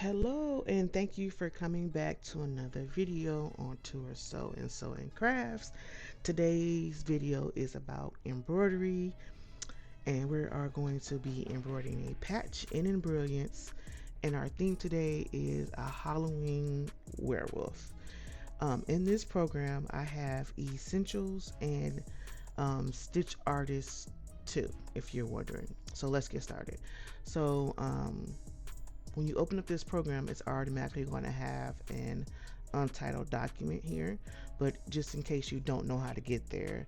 Hello, and thank you for coming back to another video on Tour Sew&Sew and Crafts. Today's video is about embroidery, and we are going to be embroidering a patch in Embrilliance, and our theme today is a Halloween werewolf. In this program, I have essentials and stitch artists too, if you're wondering. So let's get started. So when you open up this program, it's automatically going to have an untitled document here, but just in case you don't know how to get there,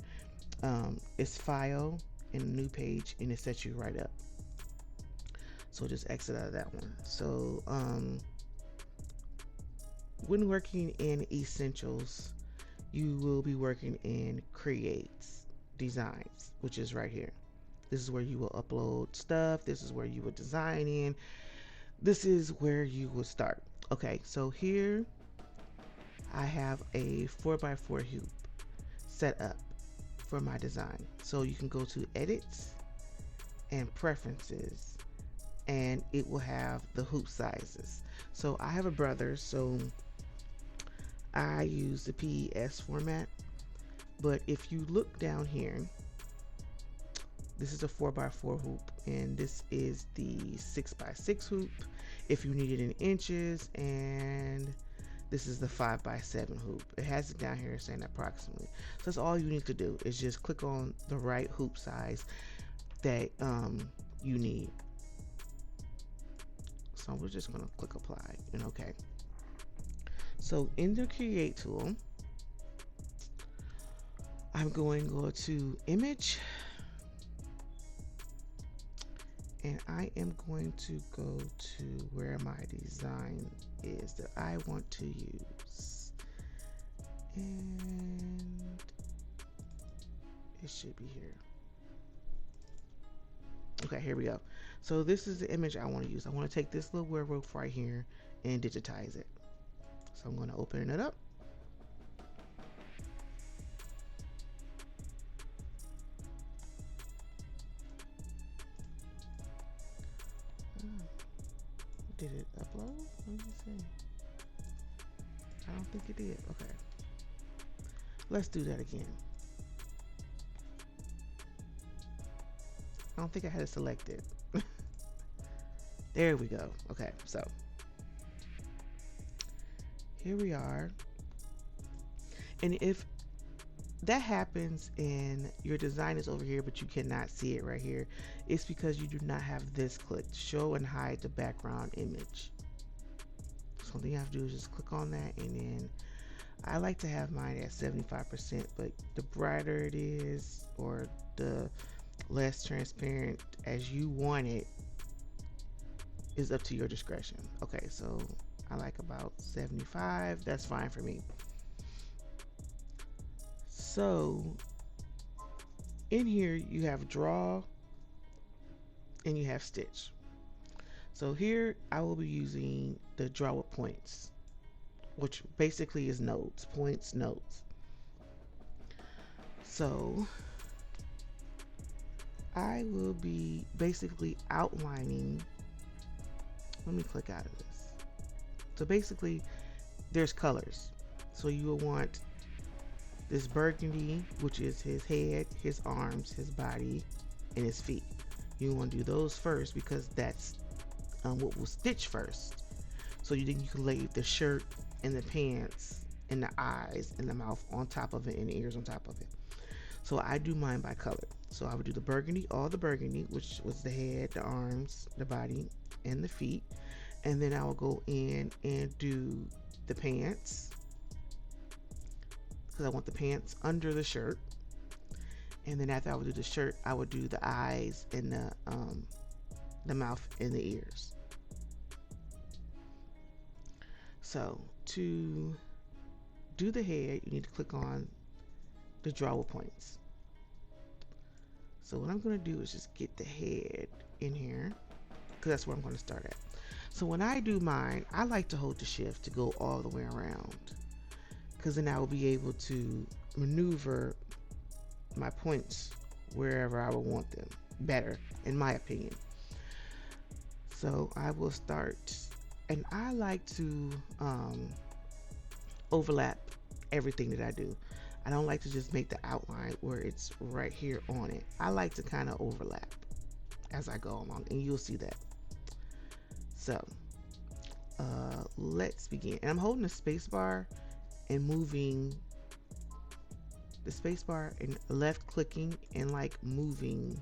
it's file in a new page and it sets you right up. So just exit out of that one. So when working in essentials, you will be working in creates designs, which is right here. This is where you will upload stuff. This is where you will design in. This is where you will start. Okay, so here I have a 4x4 hoop set up for my design. So you can go to edits and preferences and it will have the hoop sizes. So I have a brother, so I use the PES format, but if you look down here, this is a 4x4 hoop, and this is the 6x6 hoop if you need it in inches, and this is the 5x7 hoop. It has it down here saying approximately. So that's all you need to do is just click on the right hoop size that you need. So we're just going to click apply and OK. So in the create tool, I'm going to go to image, and I am going to go to where my design is that I want to use, and it should be here. Okay, here we go. So this is the image I want to use. I want to take this little werewolf right here and digitize it. So I'm going to open it up. Did it upload? Let me see. I don't think it did. Okay. Let's do that again. I don't think I had it selected. There we go. Okay, so here we are. And if that happens and your design is over here but you cannot see it right here, it's because you do not have this clicked, show and hide the background image. So the thing you have to do is just click on that, and then I like to have mine at 75%, but the brighter it is or the less transparent as you want it is up to your discretion. Okay, so I like about 75. That's fine for me. So in here you have draw and you have stitch. So here I will be using the draw with points, which basically is nodes, points, nodes. So I will be basically outlining, let me click out of this. So basically there's colors. So you will want this burgundy, which is his head, his arms, his body, and his feet. You want to do those first because that's what will stitch first. So you think you can lay the shirt and the pants and the eyes and the mouth on top of it and the ears on top of it. So I do mine by color. So I would do the burgundy, all the burgundy, which was the head, the arms, the body, and the feet. And then I will go in and do the pants, because I want the pants under the shirt. And then after I would do the shirt, I would do the eyes and the mouth and the ears. So to do the head, you need to click on the draw with points. So what I'm going to do is just get the head in here, because that's where I'm going to start at. So when I do mine, I like to hold the shift to go all the way around, because then I will be able to maneuver my points wherever I would want them better, in my opinion. So I will start And I like to overlap everything that I do. I don't like to just make the outline where it's right here on it. I like to kind of overlap as I go along, and you'll see that. So let's begin. And I'm holding the space bar and moving the space bar and left clicking and like moving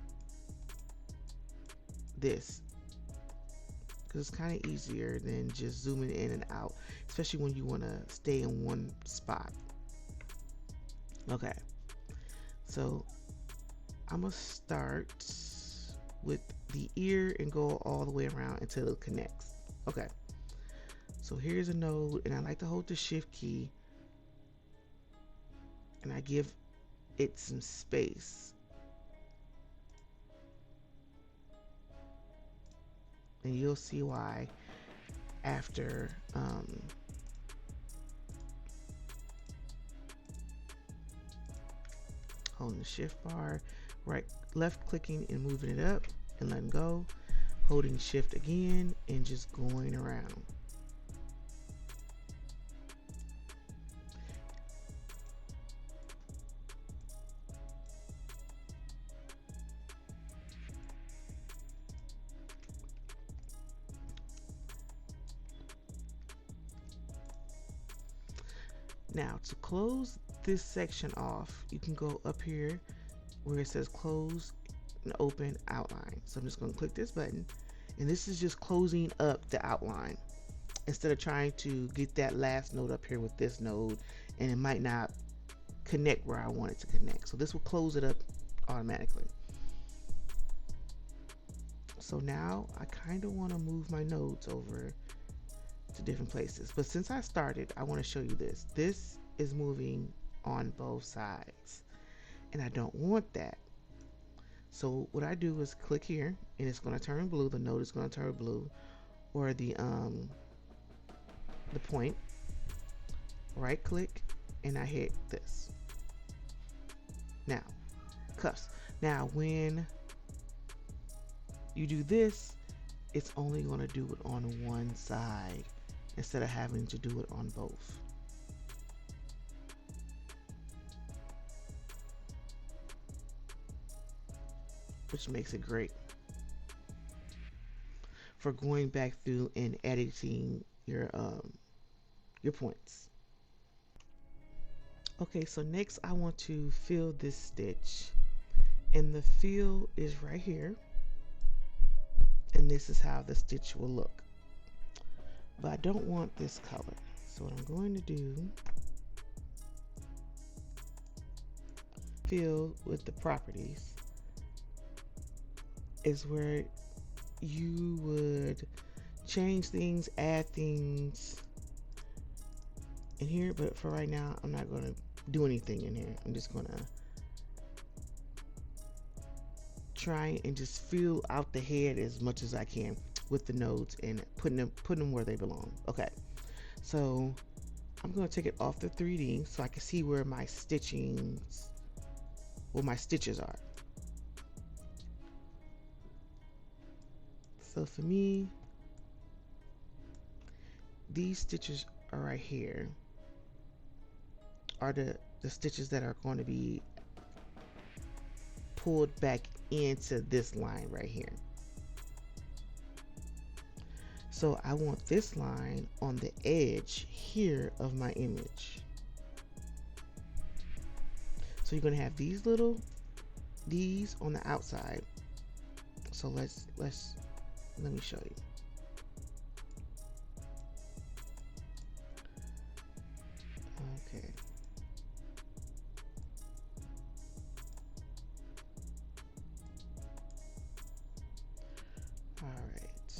this, because it's kind of easier than just zooming in and out, especially when you want to stay in one spot. Okay, so I'm gonna start with the ear and go all the way around until it connects. Okay, so here's a node, and I like to hold the shift key and I give it some space. And you'll see why after holding the shift bar, left clicking and moving it up and letting go, holding shift again and just going around. Now to close this section off, you can go up here where it says close and open outline. So I'm just going to click this button, and this is just closing up the outline instead of trying to get that last node up here with this node, and it might not connect where I want it to connect. So this will close it up automatically. So now I kind of want to move my nodes over to different places, but since I started, I want to show you this. This is moving on both sides, and I don't want that. So what I do is click here, and it's going to turn blue. The node is going to turn blue, or the point. Right click, and I hit this. Now, cuffs. Now, when you do this, it's only going to do it on one side instead of having to do it on both. Which makes it great for going back through and editing your points. Okay, so next I want to fill this stitch, and the fill is right here, and this is how the stitch will look. But I don't want this color, so what I'm going to do, fill with the properties, is where you would change things, add things in here, but for right now I'm not going to do anything in here. I'm just going to try and just fill out the head as much as I can with the nodes and putting them where they belong. Okay, so I'm going to take it off the 3D so I can see where my stitches are. So for me, these stitches are right here are the stitches that are going to be pulled back into this line right here. So I want this line on the edge here of my image. So you're going to have these on the outside. So let me show you. Okay. All right.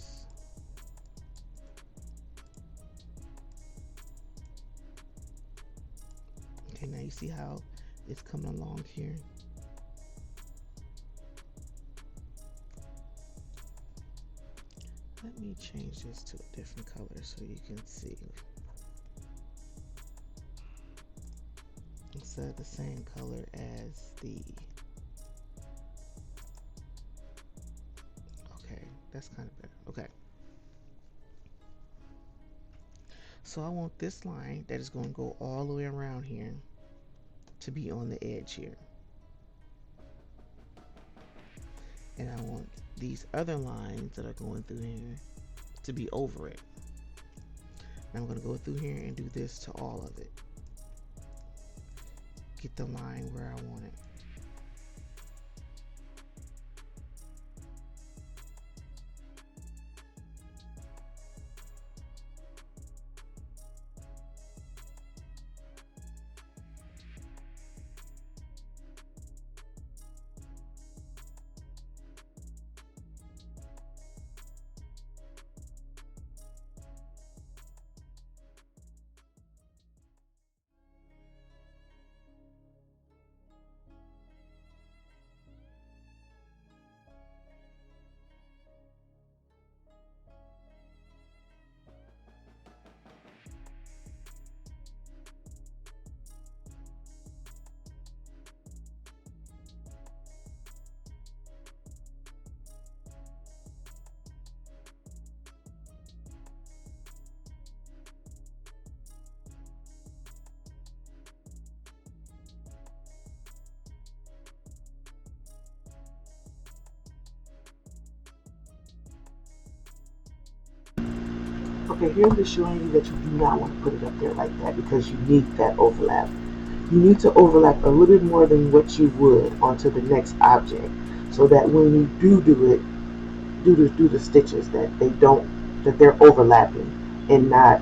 Okay, now you see how it's coming along here. Let me change this to a different color so you can see. Instead of the same color as the... Okay, that's kind of better. Okay. So I want this line that is going to go all the way around here to be on the edge here. And I want these other lines that are going through here to be over it. And I'm going to go through here and do this to all of it. Get the line where I want it. Okay, here I'm just showing you that you do not want to put it up there like that because you need that overlap. You need to overlap a little bit more than what you would onto the next object, so that when you do it, do the stitches that they're overlapping and not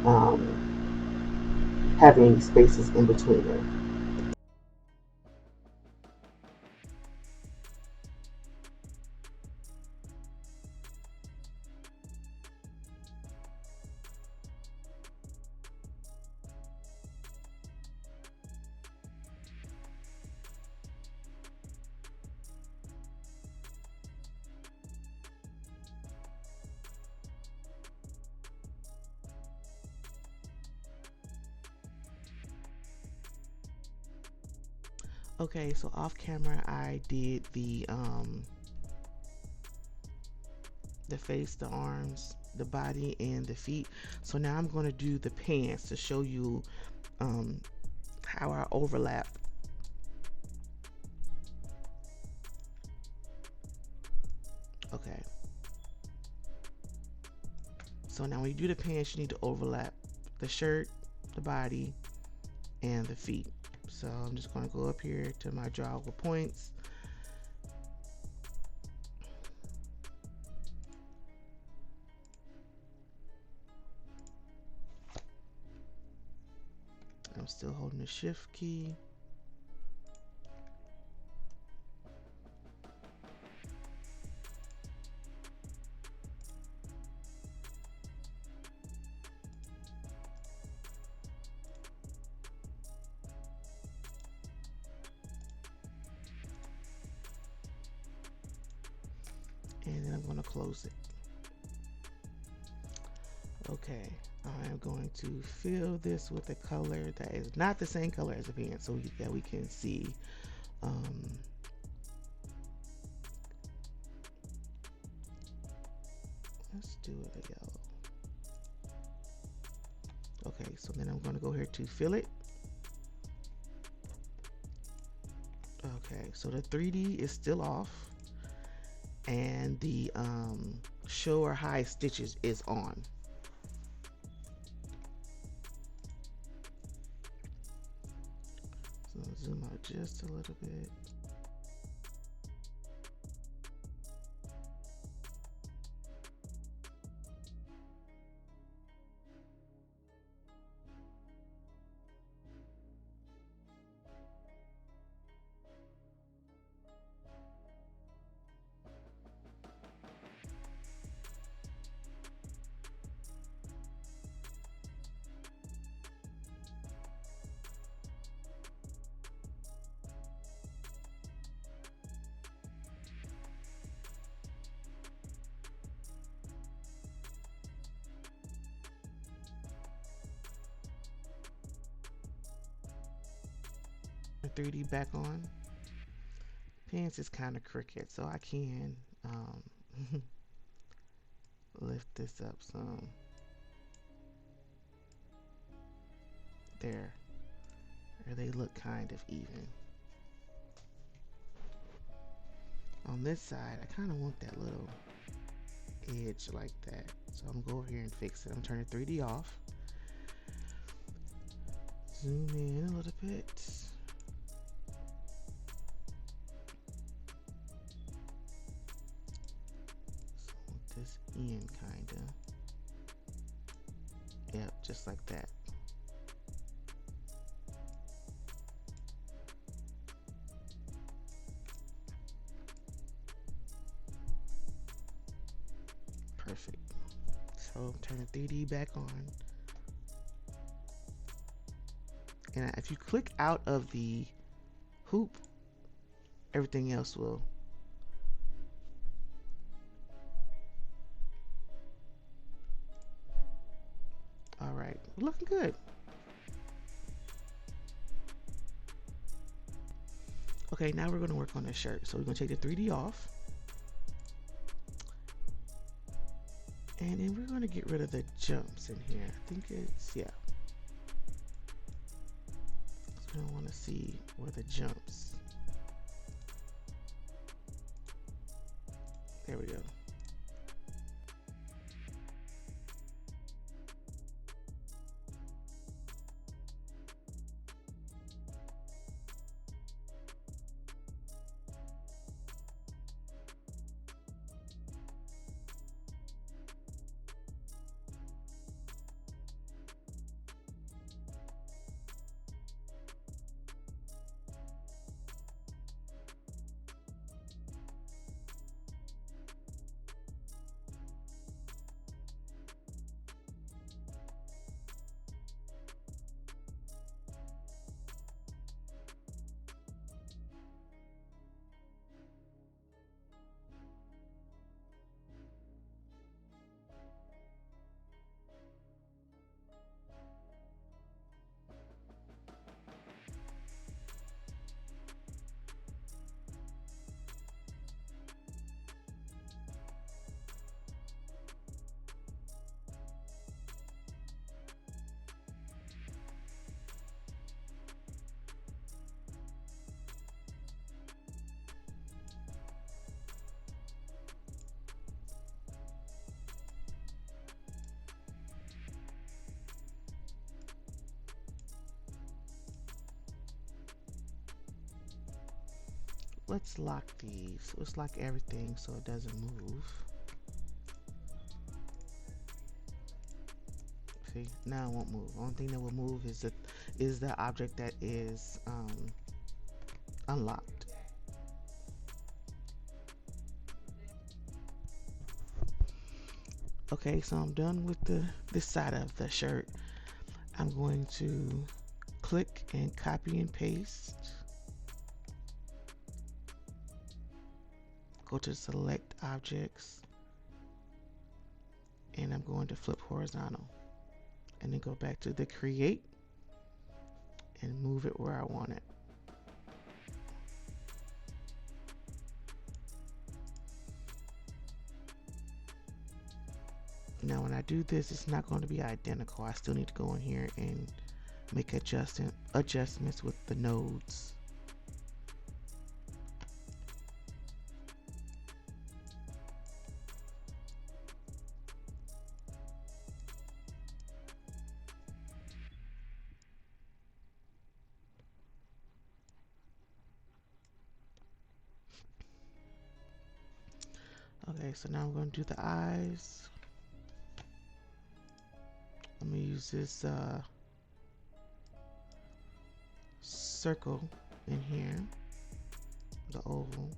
having any spaces in between them. Okay, so off camera I did the face, the arms, the body, and the feet. So now I'm going to do the pants to show you how I overlap. Okay, so now when you do the pants, you need to overlap the shirt, the body, and the feet. So I'm just going to go up here to my drawable points. I'm still holding the shift key. And then I'm going to close it. Okay, I'm going to fill this with a color that is not the same color as the pants, so that we can see. Let's do it a yellow. Okay, so then I'm going to go here to fill it. Okay, so the 3D is still off, and the show or hide stitches is on. So zoom out just a little bit. The 3D back on. Pants is kind of crooked, so I can lift this up some. there, or they look kind of even. On this side, I kind of want that little edge like that. So I'm gonna go over here and fix it. I'm turning 3D off. Zoom in a little bit. So I want this in kinda. Yep, just like that. Perfect. So I'm turning 3D back on. And if you click out of the hoop, everything else will. All right, looking good. Okay, now we're going to work on the shirt. So we're going to take the 3D off. And then we're going to get rid of the jumps in here. I think it's, yeah. So I want to see where the jumps. There we go. Let's lock these. Let's lock everything so it doesn't move. See, now it won't move. Only thing that will move is the object that is unlocked. Okay, so I'm done with this side of the shirt. I'm going to click and copy and paste. Go to select objects, and I'm going to flip horizontal, and then go back to the create and move it where I want it. Now when I do this, it's not going to be identical. I still need to go in here and make adjustments with the nodes. Okay, so now I'm going to do the eyes. I'm going to use this circle in here, the oval,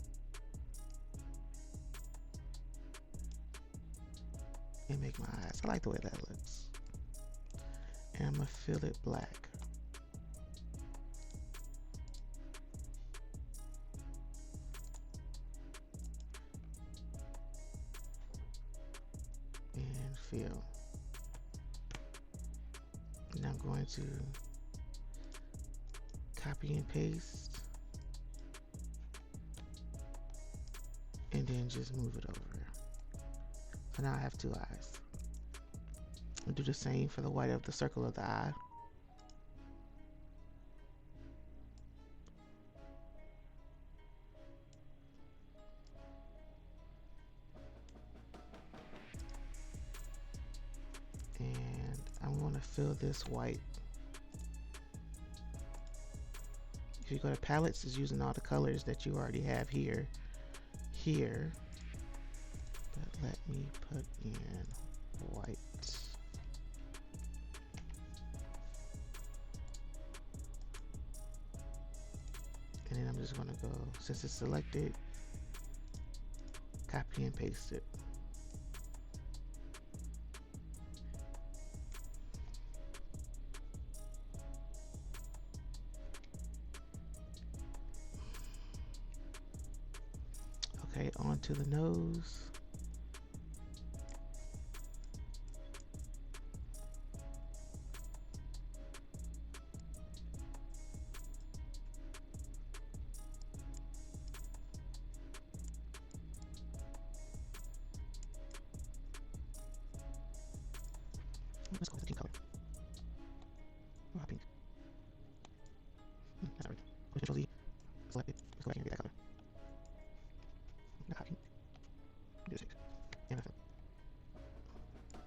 and make my eyes. I like the way that looks. And I'm going to fill it black. And fill. And I'm going to copy and paste, and then just move it over. So now I have two eyes. I'll do the same for the white of the circle of the eye. we want to fill this white. If you go to palettes, it's using all the colors that you already have here. But let me put in white. And then I'm just going to go, since it's selected, copy and paste it. Okay, onto the nose. Let's go with the pink color. Oh, pink. That's right. Control Z. Select it. Let's go back and get that color. Not hot pink. Do this. And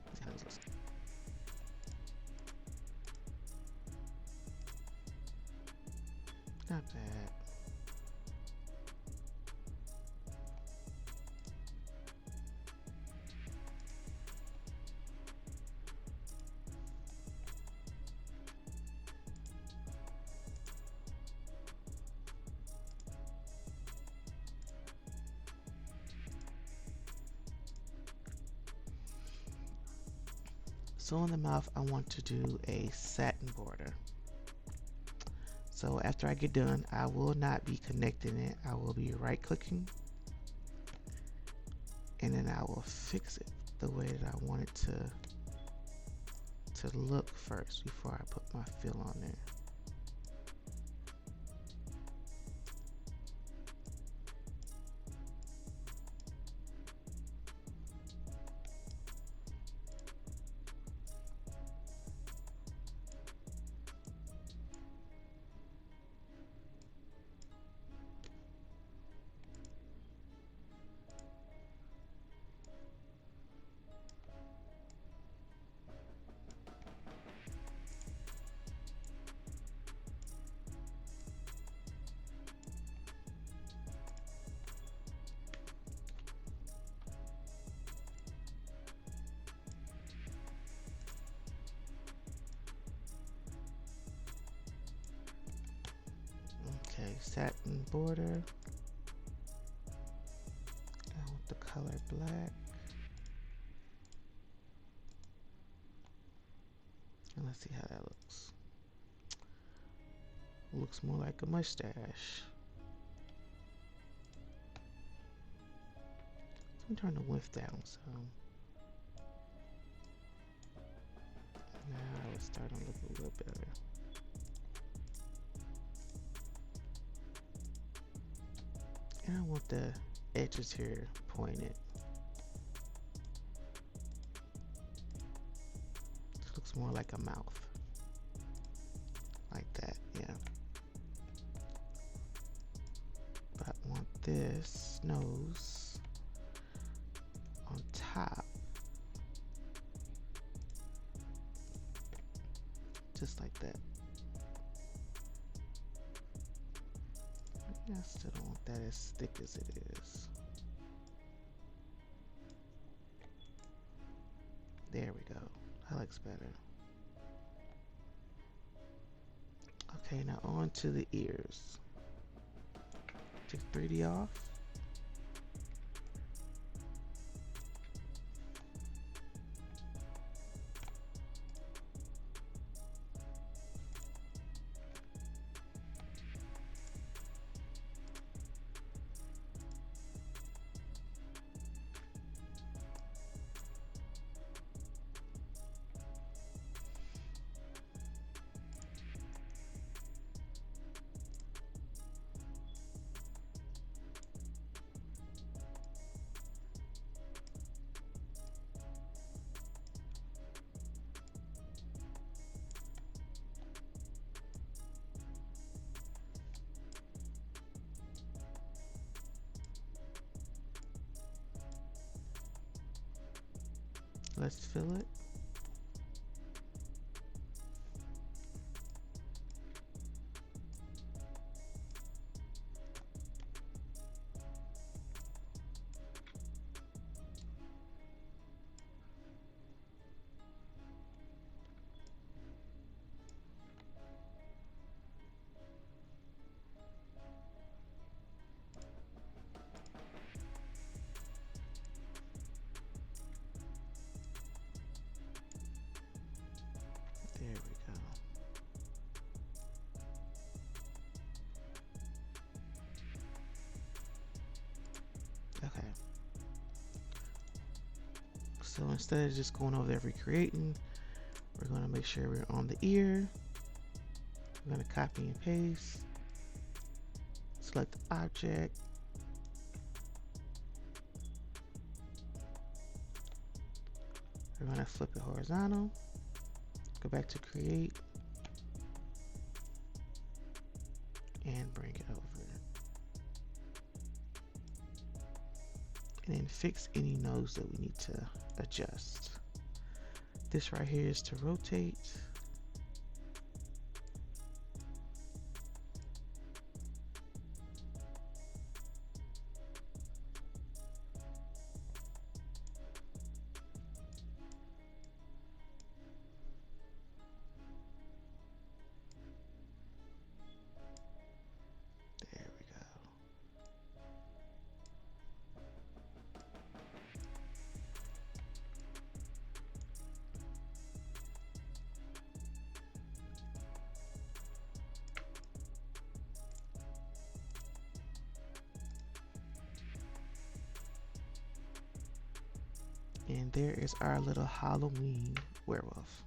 let's see how this looks. Not bad. So on the mouth, I want to do a satin border. So after I get done, I will not be connecting it. I will be right clicking, and then I will fix it the way that I want it to look first before I put my fill on there. Okay, satin border. I want the color black. And let's see how that looks. Looks more like a mustache. So I'm turning the width down, so now it's starting to look a little better. And I want the edges here pointed. It looks more like a mouth. Like that, yeah. But I want this nose on top. Just like that. I still don't want that as thick as it is. There we go. That looks better. Okay, now on to the ears. Take 3D off. Let's fill it. So instead of just going over there recreating, we're going to make sure we're on the ear. We're going to copy and paste. Select the object. We're going to flip it horizontal. Go back to create. And bring it over. And then fix any nodes that we need to adjust. This right here is to rotate. There we go. And there is our little Halloween werewolf.